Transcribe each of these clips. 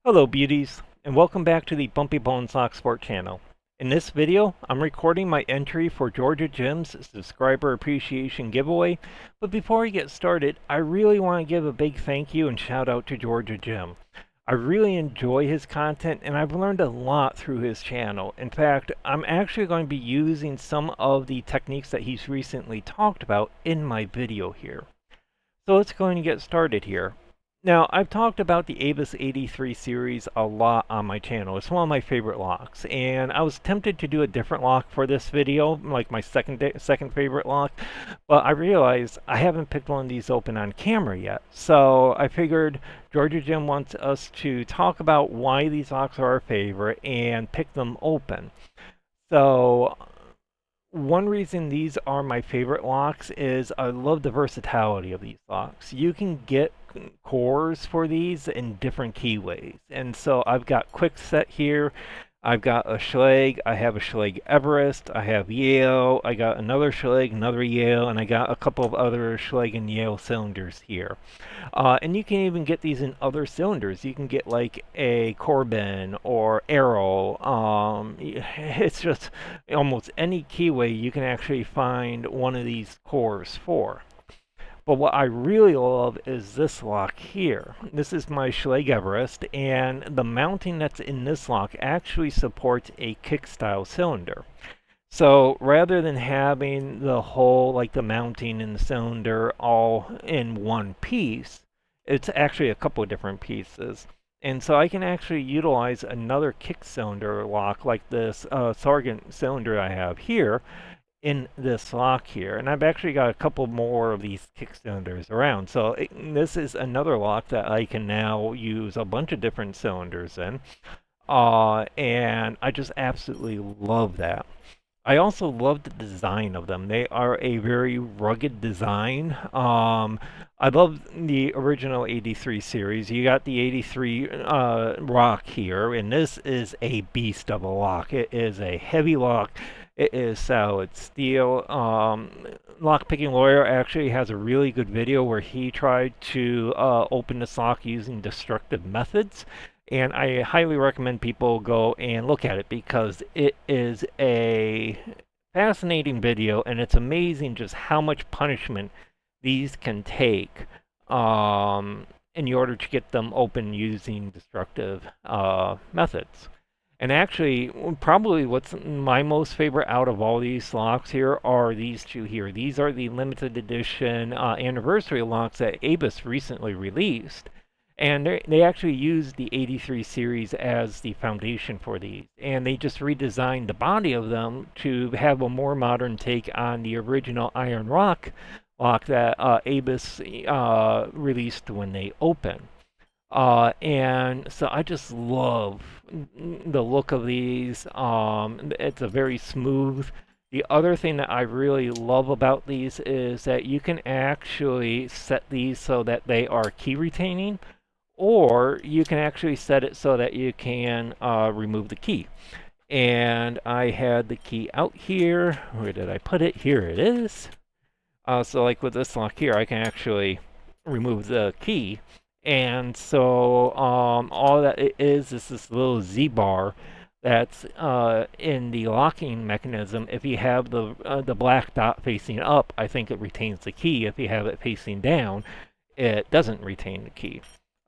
Hello beauties, and welcome back to the Bumpy Bones Locksport channel. In this video, I'm recording my entry for GAJIM's subscriber appreciation giveaway, but before we get started, I really want to give a big thank you and shout out to GAJIM. I really enjoy his content and I've learned a lot through his channel. In fact, I'm actually going to be using some of the techniques that he's recently talked about in my video here. So let's go and get started here. Now, I've talked about the ABUS 83 series a lot on my channel. It's one of my favorite locks, and I was tempted to do a different lock for this video, like my second favorite lock, but I realized I haven't picked one of these open on camera yet. So I figured GAJIM wants us to talk about why these locks are our favorite and pick them open. So one reason these are my favorite locks is I love the versatility of these locks. You can get cores for these in different keyways. And so I've got quick set here. I've got a Schlage, I have a Schlage Everest, I have Yale, I got another Schlage, another Yale, and I got a couple of other Schlage and Yale cylinders here. And you can even get these in other cylinders. You can get like a Corbin or Arrow. It's just almost any keyway you can actually find one of these cores for. But what I really love is this lock here. This is my Schlage Everest, and the mounting that's in this lock actually supports a KIK style cylinder. So rather than having the whole, like the mounting and the cylinder all in one piece, it's actually a couple of different pieces. And so I can actually utilize another KIK cylinder lock like this Sargent cylinder I have here in this lock here. And I've actually got a couple more of these KIK cylinders around. So this is another lock that I can now use a bunch of different cylinders in. And I just absolutely love that. I also love the design of them. They are a very rugged design. I love the original 83 series. You got the 83 Rock here, and this is a beast of a lock. It is a heavy lock. It is solid steel. Lockpicking Lawyer actually has a really good video where he tried to open this lock using destructive methods. And I highly recommend people go and look at it because it is a fascinating video and it's amazing just how much punishment these can take in order to get them open using destructive methods. And actually, probably what's my most favorite out of all these locks here are these two here. These are the limited edition anniversary locks that ABUS recently released. And they actually use the 83 series as the foundation for these. And they just redesigned the body of them to have a more modern take on the original Iron Rock lock that ABUS released when they opened. And so I just love the look of these. It's a very smooth. The other thing that I really love about these is that you can actually set these so that they are key retaining, or you can actually set it so that you can remove the key. And I had the key out here. Where did I put it? Here it is. So like with this lock here, I can actually remove the key. And so all that it is this little Z bar that's in the locking mechanism. If you have the black dot facing up, I think it retains the key. If you have it facing down, it doesn't retain the key.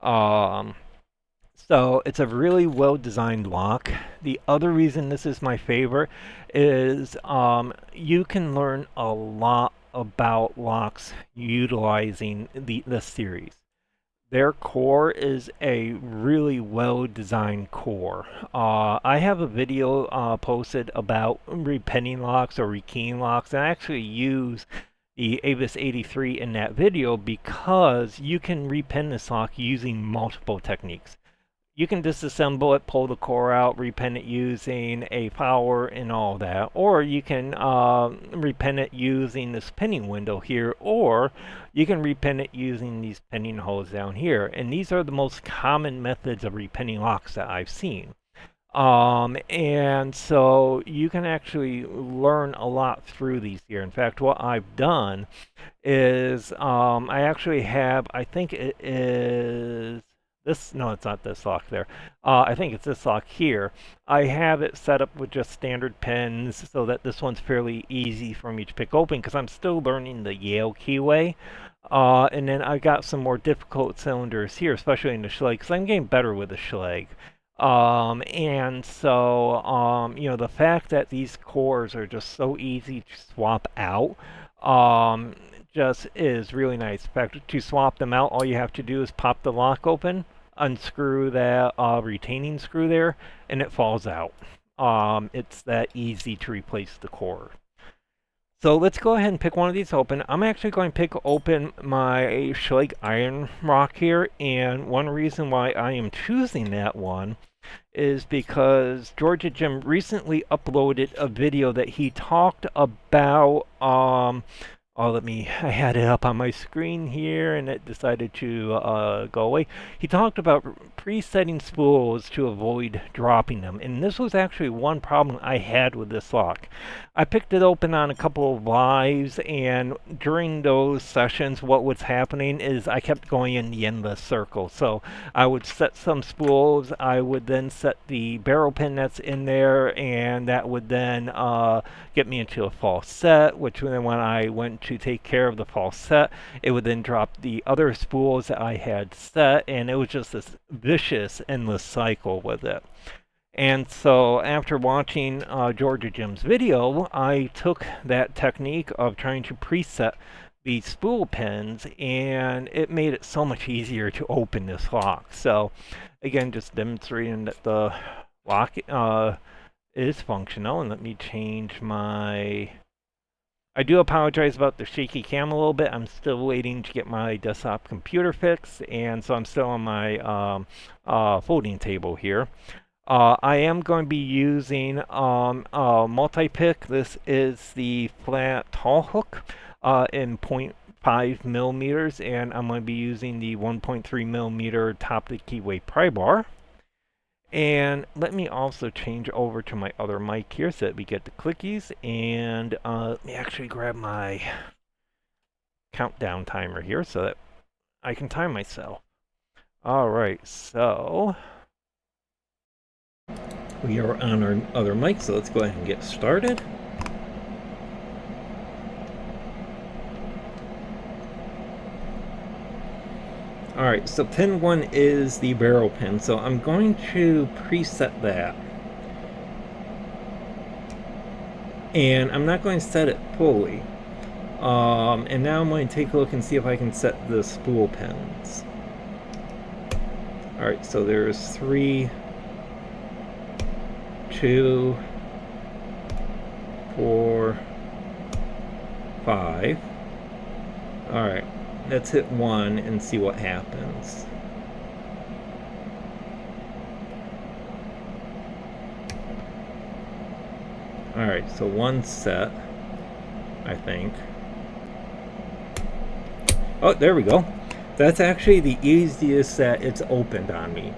So it's a really well-designed lock. The other reason this is my favorite is you can learn a lot about locks utilizing this series. Their core is a really well-designed core. I have a video posted about repenning locks or rekeying locks, and I actually use the ABUS 83 in that video because you can repen this lock using multiple techniques. You can disassemble it, pull the core out, repen it using a flower and all that, or you can repen it using this pinning window here, or you can repen it using these pinning holes down here. And these are the most common methods of repenning locks that I've seen. And so you can actually learn a lot through these here. In fact, what I've done is I actually have, I think it is this, no, it's not this lock there. I think it's this lock here. I have it set up with just standard pins so that this one's fairly easy for me to pick open because I'm still learning the Yale keyway. And then I got some more difficult cylinders here, especially in the Schlage, because I'm getting better with the Schlage. And so, the fact that these cores are just so easy to swap out, just is really nice. In fact, to swap them out, all you have to do is pop the lock open, unscrew that retaining screw there, and it falls out. It's that easy to replace the core. So let's go ahead and pick one of these open. I'm actually going to pick open my Schlage iron rock here, and one reason why I am choosing that one is because GAJIM recently uploaded a video that he talked about I had it up on my screen here and it decided to go away. He talked about presetting spools to avoid dropping them. And this was actually one problem I had with this lock. I picked it open on a couple of lives, and during those sessions, what was happening is I kept going in the endless circle. So I would set some spools, I would then set the barrel pin that's in there, and that would then get me into a false set, which then when I went to take care of the false set, it would then drop the other spools that I had set, and it was just this vicious, endless cycle with it. And so after watching GAJIM's video, I took that technique of trying to preset the spool pins, and it made it so much easier to open this lock. So again, just demonstrating that the lock is functional. And let me change my... I do apologize about the shaky cam a little bit. I'm still waiting to get my desktop computer fixed, and so I'm still on my folding table here. I am going to be using a multi-pick. This is the flat tall hook in 0.5 millimeters, and I'm going to be using the 1.3 millimeter top of the keyway pry bar. And let me also change over to my other mic here so that we get the clickies. And let me actually grab my countdown timer here so that I can time myself. All right, so we are on our other mic, so let's go ahead and get started. Alright, so pin 1 is the barrel pin, so I'm going to preset that. And I'm not going to set it fully. And now I'm going to take a look and see if I can set the spool pins. Alright, so there's 3, 2, 4, 5. Alright, let's hit 1 and see what happens. Alright, so 1 set, I think. Oh, there we go. That's actually the easiest set it's opened on me.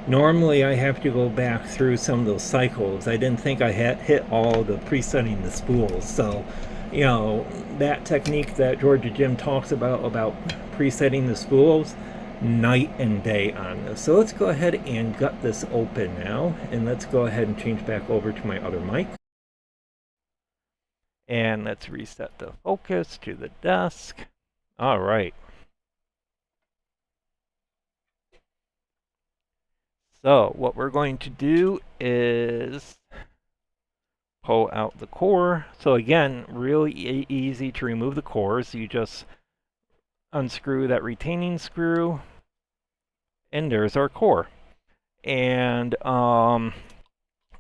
Normally I have to go back through some of those cycles. I didn't think I had hit all the presetting the spools. So, that technique that GAJIM talks about presetting the spools, night and day on this. So let's go ahead and gut this open now, and let's go ahead and change back over to my other mic. And let's reset the focus to the desk. All right. So what we're going to do is pull out the core. So again, really easy to remove the cores. You just unscrew that retaining screw, and there's our core. And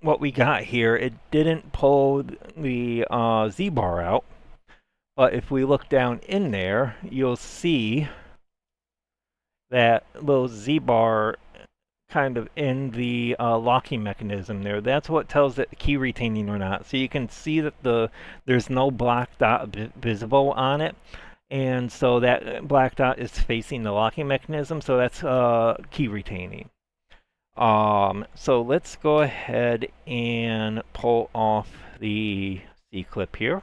what we got here, it didn't pull the Z-bar out, but if we look down in there, you'll see that little Z-bar kind of in the locking mechanism there. That's what tells it key retaining or not. So you can see that there's no black dot visible on it, and so that black dot is facing the locking mechanism, so that's key retaining. So let's go ahead and pull off the C-clip here.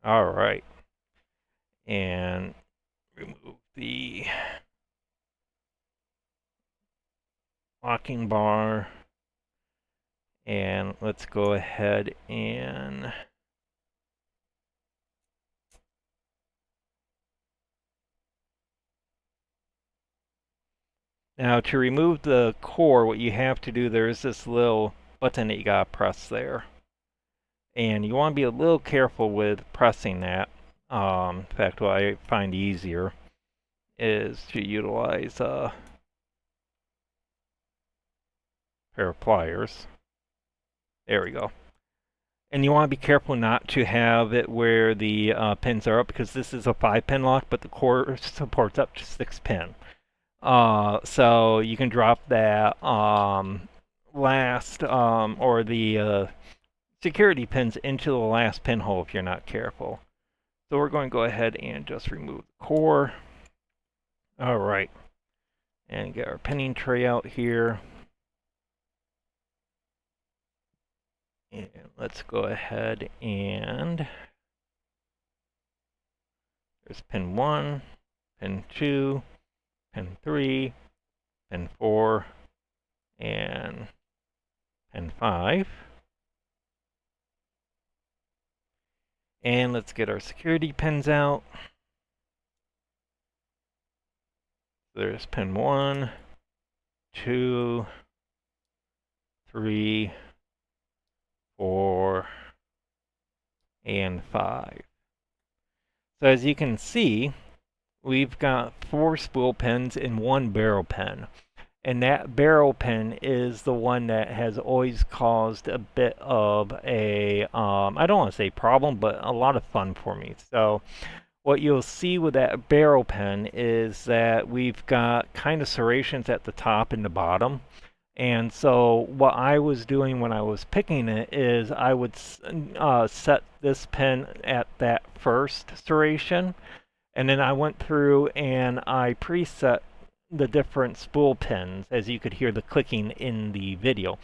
All right. And remove the locking bar. And let's go ahead and now to remove the core, what you have to do, there's this little button that you gotta press there. And you want to be a little careful with pressing that. In fact, what I find easier is to utilize a pair of pliers. There we go. And you want to be careful not to have it where the pins are up, because this is a 5-pin lock, but the core supports up to 6-pin. So you can drop that last or the security pins into the last pinhole if you're not careful. So we're going to go ahead and just remove the core. All right. And get our pinning tray out here. And let's go ahead and there's pin 1, pin 2, pin 3, pin 4, and pin 5. And let's get our security pins out. There's pin 1, 2, 3, 4, and 5. So as you can see, we've got 4 spool pins and 1 barrel pin. And that barrel pin is the one that has always caused a bit of a, I don't want to say problem, but a lot of fun for me. So what you'll see with that barrel pin is that we've got kind of serrations at the top and the bottom. And so what I was doing when I was picking it is I would set this pin at that first serration, and then I went through and I preset the different spool pins, as you could hear the clicking in the video.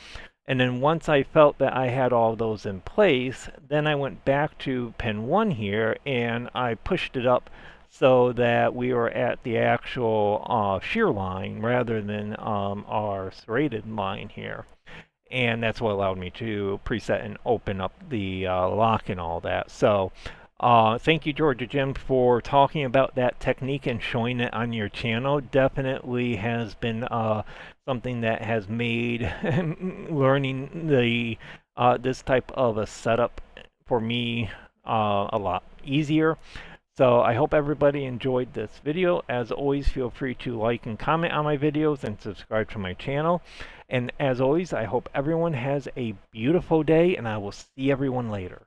And then once I felt that I had all those in place, then I went back to pin 1 here and I pushed it up so that we were at the actual shear line rather than our serrated line here. And that's what allowed me to preset and open up the lock and all that. So thank you, Georgia Jim, for talking about that technique and showing it on your channel. Definitely has been something that has made learning the this type of a setup for me a lot easier. So I hope everybody enjoyed this video. As always, feel free to like and comment on my videos and subscribe to my channel. And as always, I hope everyone has a beautiful day, and I will see everyone later.